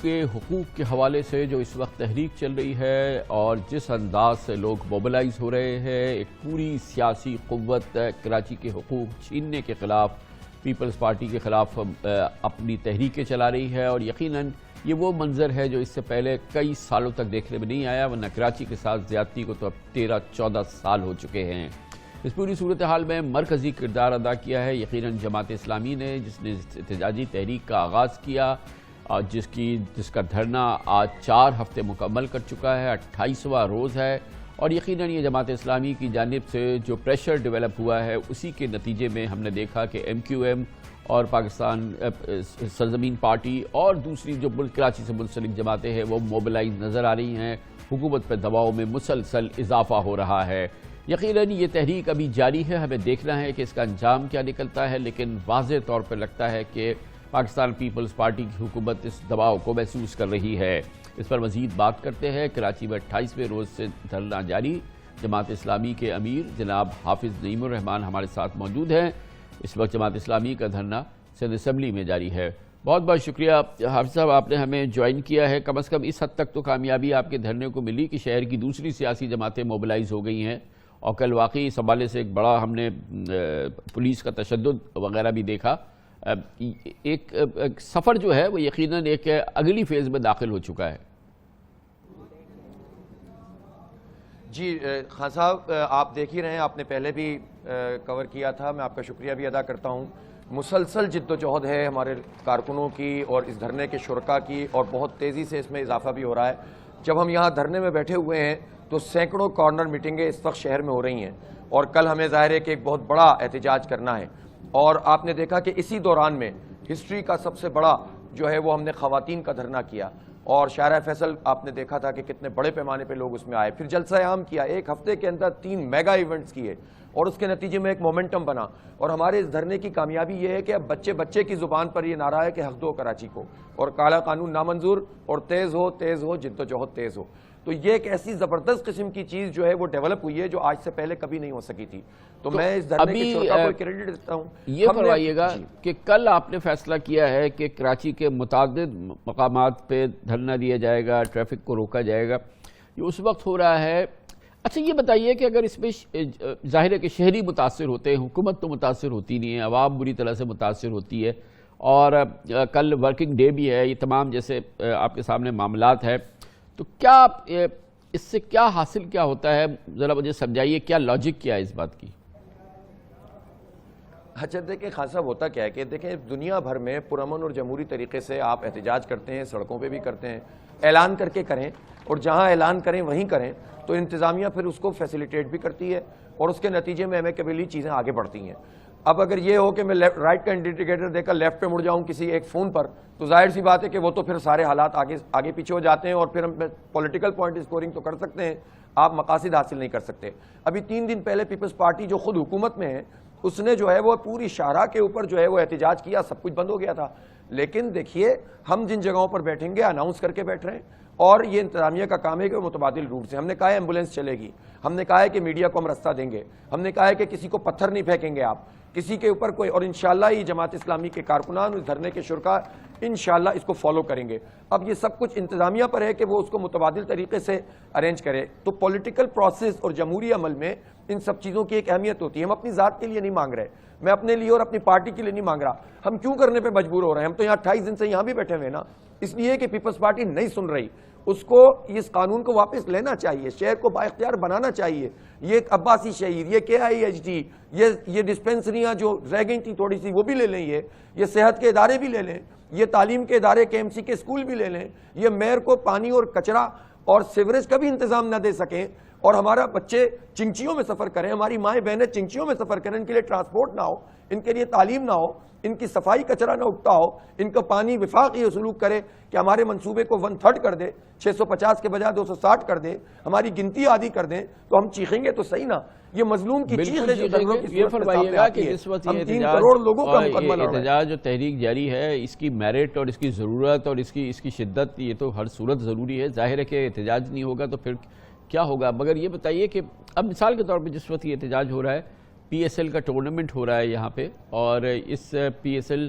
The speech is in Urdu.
کے حقوق کے حوالے سے جو اس وقت تحریک چل رہی ہے اور جس انداز سے لوگ موبلائز ہو رہے ہیں، ایک پوری سیاسی قوت کراچی کے حقوق چھیننے کے خلاف پیپلز پارٹی کے خلاف اپنی تحریکیں چلا رہی ہے، اور یقیناً یہ وہ منظر ہے جو اس سے پہلے کئی سالوں تک دیکھنے میں نہیں آیا، ورنہ کراچی کے ساتھ زیادتی کو تو اب 13-14 سال ہو چکے ہیں۔ اس پوری صورتحال میں مرکزی کردار ادا کیا ہے یقیناً جماعت اسلامی نے، جس نے احتجاجی تحریک کا آغاز کیا، جس کا دھرنا آج 4 ہفتے مکمل کر چکا ہے، 28واں روز ہے، اور یقیناً یہ جماعت اسلامی کی جانب سے جو پریشر ڈیولپ ہوا ہے اسی کے نتیجے میں ہم نے دیکھا کہ MQM اور پاکستان سرزمین پارٹی اور دوسری جو کراچی سے منسلک جماعتیں ہیں وہ موبلائز نظر آ رہی ہیں، حکومت پر دباؤ میں مسلسل اضافہ ہو رہا ہے۔ یقیناً یہ تحریک ابھی جاری ہے، ہمیں دیکھنا ہے کہ اس کا انجام کیا نکلتا ہے، لیکن واضح طور پر لگتا ہے کہ پاکستان پیپلز پارٹی کی حکومت اس دباؤ کو محسوس کر رہی ہے۔ اس پر مزید بات کرتے ہیں۔ کراچی میں 28ویں روز سے دھرنا جاری، جماعت اسلامی کے امیر جناب حافظ نعیم الرحمان ہمارے ساتھ موجود ہیں۔ اس وقت جماعت اسلامی کا دھرنا سندھ اسمبلی میں جاری ہے۔ بہت بہت شکریہ حافظ صاحب، آپ نے ہمیں جوائن کیا ہے۔ کم از کم اس حد تک تو کامیابی آپ کے دھرنے کو ملی کہ شہر کی دوسری سیاسی جماعتیں موبلائز ہو گئی ہیں، اور کل واقعی اس حوالے سے ایک بڑا ہم نے پولیس کا تشدد وغیرہ بھی دیکھا۔ ایک سفر جو ہے وہ یقیناً ایک اگلی فیز میں داخل ہو چکا ہے۔ جی خان صاحب، آپ دیکھ ہی رہے ہیں، آپ نے پہلے بھی کور کیا تھا، میں آپ کا شکریہ بھی ادا کرتا ہوں۔ مسلسل جد و جہد ہے ہمارے کارکنوں کی اور اس دھرنے کے شرکاء کی، اور بہت تیزی سے اس میں اضافہ بھی ہو رہا ہے۔ جب ہم یہاں دھرنے میں بیٹھے ہوئے ہیں تو سینکڑوں کارنر میٹنگیں اس وقت شہر میں ہو رہی ہیں، اور کل ہمیں ظاہر ہے کہ ایک بہت بڑا احتجاج کرنا ہے۔ اور آپ نے دیکھا کہ اسی دوران میں ہسٹری کا سب سے بڑا جو ہے وہ ہم نے خواتین کا دھرنا کیا، اور شارع فیصل آپ نے دیکھا تھا کہ کتنے بڑے پیمانے پہ لوگ اس میں آئے، پھر جلسہ عام کیا، ایک ہفتے کے اندر 3 میگا ایونٹس کیے، اور اس کے نتیجے میں ایک مومنٹم بنا۔ اور ہمارے اس دھرنے کی کامیابی یہ ہے کہ اب بچے کی زبان پر یہ نعرہ ہے کہ حق دو کراچی کو، اور کالا قانون نامنظور، اور تیز ہو جد و جہد تیز ہو۔ تو یہ ایک ایسی زبردست قسم کی چیز جو ہے وہ ڈیولپ ہوئی ہے جو آج سے پہلے کبھی نہیں ہو سکی تھی۔ تو میں اس دھرنے کے شرکاء کو کریڈٹ دیتا ہوں۔ یہ فرمائیے گا کہ کل آپ نے فیصلہ کیا ہے کہ کراچی کے متعدد مقامات پہ دھرنا دیا جائے گا، ٹریفک کو روکا جائے گا، یہ اس وقت ہو رہا ہے۔ اچھا یہ بتائیے کہ اگر اس میں ظاہر ہے کہ شہری متاثر ہوتے ہیں، حکومت تو متاثر ہوتی نہیں ہے، عوام بری طرح سے متاثر ہوتی ہے، اور کل ورکنگ ڈے بھی ہے، یہ تمام جیسے آپ کے سامنے معاملات ہے، تو کیا اس سے کیا حاصل کیا ہوتا ہے؟ ذرا مجھے سمجھائیے کیا لاجک کیا ہے اس بات کی؟ اچھا دیکھیں خان صاحب، ہوتا کیا ہے کہ دیکھیں دنیا بھر میں پرامن اور جمہوری طریقے سے آپ احتجاج کرتے ہیں، سڑکوں پہ بھی کرتے ہیں، اعلان کر کے کریں، اور جہاں اعلان کریں وہیں کریں، تو انتظامیہ پھر اس کو فیسیلیٹیٹ بھی کرتی ہے، اور اس کے نتیجے میں امیکیبلی چیزیں آگے بڑھتی ہیں۔ اب اگر یہ ہو کہ میں رائٹ کا انڈیکیٹر دے کر لیفٹ پہ مڑ جاؤں کسی ایک فون پر، تو ظاہر سی بات ہے کہ وہ تو پھر سارے حالات آگے پیچھے ہو جاتے ہیں، اور پھر ہم پولیٹیکل پوائنٹ اسکورنگ تو کر سکتے ہیں، آپ مقاصد حاصل نہیں کر سکتے۔ ابھی 3 دن پہلے پیپلز پارٹی جو خود حکومت میں ہے، اس نے جو ہے وہ پوری شاہراہ کے اوپر جو ہے وہ احتجاج کیا، سب کچھ بند ہو گیا تھا۔ لیکن دیکھیے ہم جن جگہوں پر بیٹھیں گے اناؤنس کر کے بیٹھ رہے ہیں، اور یہ انتظامیہ کا کام ہے کہ وہ متبادل روٹ سے، ہم نے کہا ہے ایمبولینس چلے گی، ہم نے کہا ہے کہ میڈیا کو ہم رستہ دیں گے، ہم نے کہا ہے کہ کسی کو پتھر نہیں پھینکیں گے آپ، کسی کے اوپر کوئی، اور انشاءاللہ یہ جماعت اسلامی کے کارکنان اس دھرنے کے شرکاء انشاءاللہ اس کو فالو کریں گے۔ اب یہ سب کچھ انتظامیہ پر ہے کہ وہ اس کو متبادل طریقے سے ارینج کرے۔ تو پولیٹیکل پروسیس اور جمہوری عمل میں ان سب چیزوں کی ایک اہمیت ہوتی ہے۔ ہم اپنی ذات کے لیے نہیں مانگ رہے، میں اپنے لیے اور اپنی پارٹی کے لیے نہیں مانگ رہا، ہم کیوں کرنے پہ مجبور ہو رہے ہیں؟ ہم تو یہاں 28 دن سے یہاں بھی بیٹھے ہوئے نا، اس لیے کہ پیپلز پارٹی نہیں سن رہی، اس کو اس قانون کو واپس لینا چاہیے، شہر کو بااختیار بنانا چاہیے۔ یہ عباسی شہید، یہ KIHD، یہ ڈسپینسریاں جو رہ گئی تھیں تھوڑی سی وہ بھی لے لیں، یہ صحت کے ادارے بھی لے لیں، یہ تعلیم کے ادارے KMC کے اسکول بھی لے لیں، یہ میئر کو پانی اور کچرا اور سیوریج کا بھی انتظام نہ دے سکیں، اور ہمارا بچے چنچیوں میں سفر کریں، ہماری مائیں بہنیں چنچیوں میں سفر کریں، ان کے لیے ٹرانسپورٹ نہ ہو، ان کے لیے تعلیم نہ ہو، ان کی صفائی کچرا نہ اٹھتا ہو، ان کا پانی وفاق یہ سلوک کرے کہ ہمارے منصوبے کو 1/3 کر دے، 650 کے بجائے 260 کر دے، ہماری گنتی آدھی کر دیں، تو ہم چیخیں گے تو صحیح نا؟ یہ مظلوم کی چیخ ہے جو دھرنوں کی یہ فرمائیے گا کہ جس وقت یہ 3 کروڑ لوگوں کا مقدمہ لڑ رہا ہے، احتجاج جو تحریک جاری ہے، اس کی میرٹ اور اس کی ضرورت اور اس کی شدت یہ تو ہر صورت ضروری ہے۔ ظاہر ہے کہ احتجاج نہیں ہوگا تو پھر کیا ہوگا؟ مگر یہ بتائیے کہ اب مثال کے طور پہ جس وقت یہ احتجاج ہو رہا ہے، PSL کا ٹورنامنٹ ہو رہا ہے یہاں پہ، اور اس PSL